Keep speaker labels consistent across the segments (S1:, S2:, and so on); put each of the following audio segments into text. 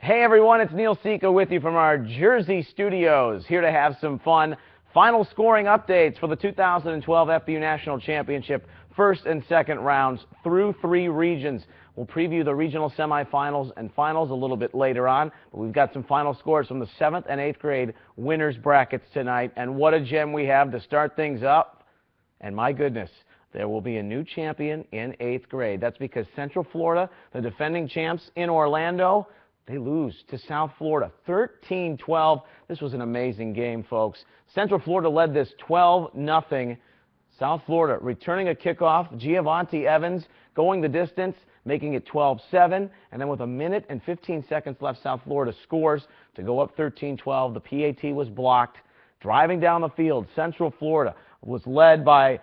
S1: Hey everyone, it's Neil Sika with you from our Jersey studios, here to have some fun. Final scoring updates for the 2012 FBU National Championship, first and second rounds through 3 regions. We'll preview the regional semifinals and finals a little bit later on, but we've got some final scores from the 7th and 8th grade winners brackets tonight, and what a gem we have to start things up. And my goodness, there will be a new champion in 8th grade. That's because Central Florida, the defending champs in Orlando, they lose to South Florida, 13-12. This was an amazing game, folks. Central Florida led this 12-0. South Florida returning a kickoff. Giovanni Evans going the distance, making it 12-7. And then with a minute and 15 seconds left, South Florida scores to go up 13-12. The PAT was blocked. Driving down the field, Central Florida was led by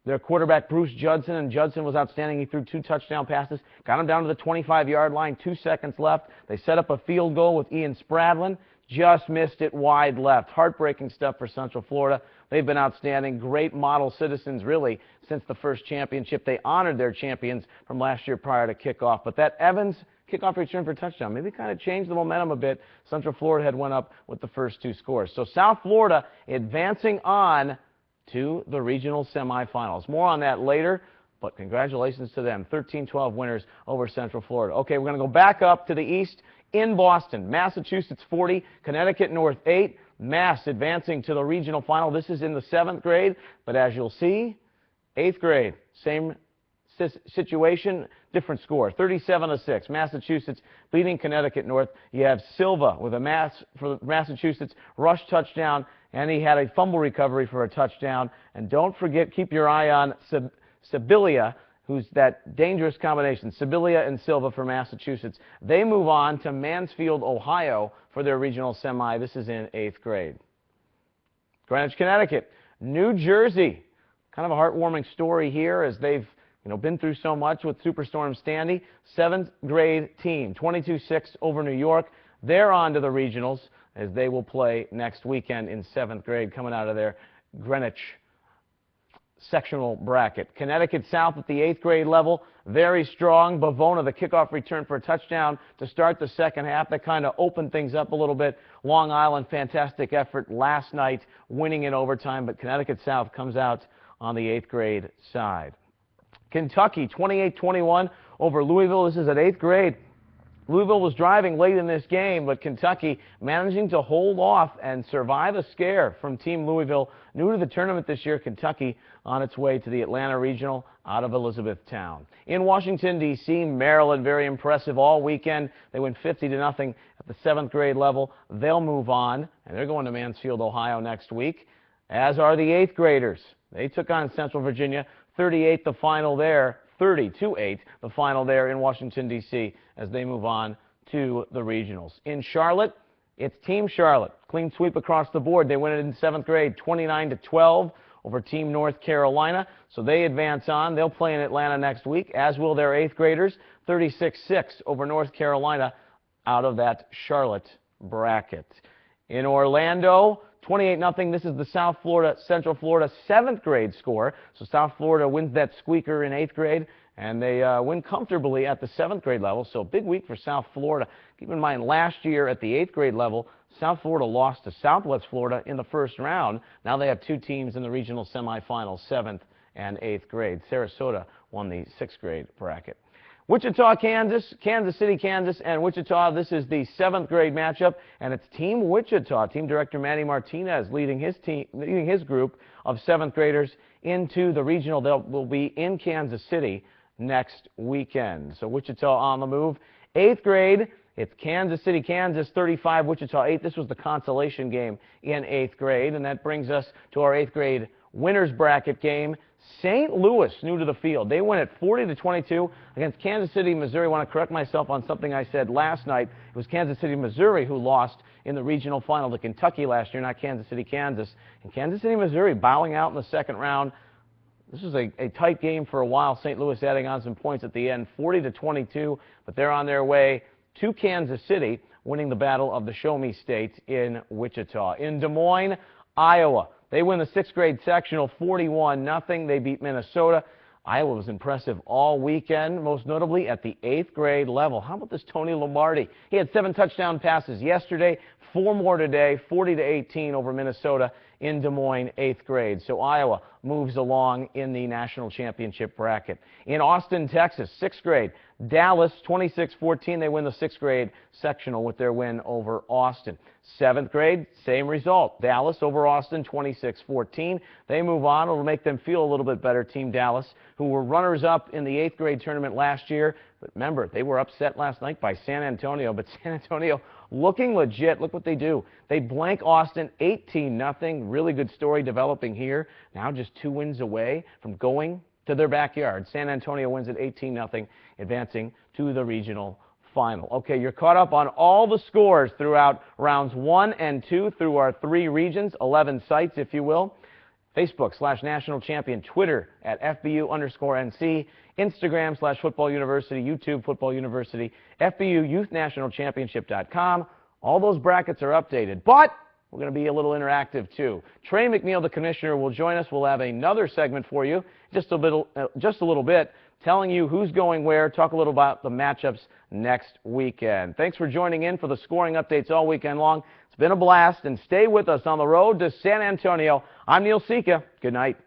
S1: their quarterback, Bruce Judson, and Judson was outstanding. He threw 2 touchdown passes, got him down to the 25-yard line, 2 seconds left. They set up a field goal with Ian Spradlin, just missed it wide left. Heartbreaking stuff for Central Florida. They've been outstanding, great model citizens, really, since the first championship. They honored their champions from last year prior to kickoff. But that Evans kickoff return for a touchdown maybe kind of changed the momentum a bit. Central Florida had went up with the first 2 scores. So South Florida advancing on to the regional semifinals. More on that later, but congratulations to them. 13-12 winners over Central Florida. Okay, we're going to go back up to the east in Boston. Massachusetts 40, Connecticut North 8. Mass advancing to the regional final. This is in the 7th grade, but as you'll see, 8th grade, same situation, different score, 37-6. Massachusetts beating Connecticut North. You have Silva with a for Massachusetts rush touchdown, and he had a fumble recovery for a touchdown. And don't forget, keep your eye on Sibilia, who's that dangerous combination, Sibilia and Silva for Massachusetts. They move on to Mansfield, Ohio for their regional semi. This is in 8th grade. Greenwich, Connecticut, New Jersey. Kind of a heartwarming story here as they've been through so much with Superstorm Sandy. 7th grade team, 22-6 over New York. They're on to the regionals as they will play next weekend in 7th grade, coming out of their Greenwich sectional bracket. Connecticut South at the 8th grade level, very strong. Bavona, the kickoff return for a touchdown to start the second half. That kind of opened things up a little bit. Long Island, fantastic effort last night, winning in overtime, but Connecticut South comes out on the 8th grade side. Kentucky, 28-21 over Louisville. This is at 8th grade. Louisville was driving late in this game, but Kentucky managing to hold off and survive a scare from Team Louisville. New to the tournament this year, Kentucky on its way to the Atlanta Regional out of Elizabethtown. In Washington, D.C., Maryland, very impressive all weekend. They win 50-0 at the 7th grade level. They'll move on, and they're going to Mansfield, Ohio next week, as are the 8th graders. They took on Central Virginia, 38 the final there, 30-8 the final there in Washington, D.C. as they move on to the regionals. In Charlotte, it's Team Charlotte. Clean sweep across the board. They win it in 7th grade, 29-12 over Team North Carolina. So they advance on. They'll play in Atlanta next week, as will their 8th graders, 36-6 over North Carolina out of that Charlotte bracket. In Orlando, 28-0. This is the South Florida, Central Florida 7th grade score. So South Florida wins that squeaker in 8th grade, and they win comfortably at the 7th grade level. So big week for South Florida. Keep in mind, last year at the 8th grade level, South Florida lost to Southwest Florida in the first round. Now they have 2 teams in the regional semifinals, 7th and 8th grade. Sarasota won the 6th grade bracket. Wichita, Kansas, Kansas City, Kansas, and Wichita. This is the 7th grade matchup, and it's Team Wichita. Team director Manny Martinez leading his group of 7th graders into the regional. They will be in Kansas City next weekend. So Wichita on the move. 8th grade, it's Kansas City, Kansas 35, Wichita 8. This was the consolation game in 8th grade, and that brings us to our 8th grade winners bracket game. St. Louis new to the field. They win at 40-22 against Kansas City, Missouri. I want to correct myself on something I said last night. It was Kansas City, Missouri who lost in the regional final to Kentucky last year, not Kansas City, Kansas. And Kansas City, Missouri bowing out in the second round. This was a tight game for a while. St. Louis adding on some points at the end, 40-22, but they're on their way to Kansas City, winning the battle of the Show Me State in Wichita. In Des Moines, Iowa, they win the 6th grade sectional 41-0. They beat Minnesota. Iowa was impressive all weekend, most notably at the 8th grade level. How about this Tony Lombardi? He had 7 touchdown passes yesterday, 4 more today, 40-18 over Minnesota in Des Moines, 8th grade. So Iowa moves along in the national championship bracket. In Austin, Texas, 6th grade, Dallas 26-14. They win the 6th grade sectional with their win over Austin. 7th grade, same result. Dallas over Austin, 26-14. They move on. It'll make them feel a little bit better, Team Dallas, who were runners-up in the 8th grade tournament last year. But remember, they were upset last night by San Antonio. But San Antonio looking legit. Look what they do. They blank Austin 18-0. Really good story developing here. Now just 2 wins away from going to their backyard. San Antonio wins at 18-0, advancing to the regional final. Okay, you're caught up on all the scores throughout rounds 1 and 2 through our 3 regions, 11 sites, if you will. Facebook/National Champion, Twitter at FBU_NC, Instagram/Football University, YouTube Football University, FBU Youth National Championship.com. All those brackets are updated, but we're going to be a little interactive too. Trey McNeil, the commissioner, will join us. We'll have another segment for you, just a little bit, telling you who's going where, talk a little about the matchups next weekend. Thanks for joining in for the scoring updates all weekend long. It's been a blast, and stay with us on the road to San Antonio. I'm Neil Sika. Good night.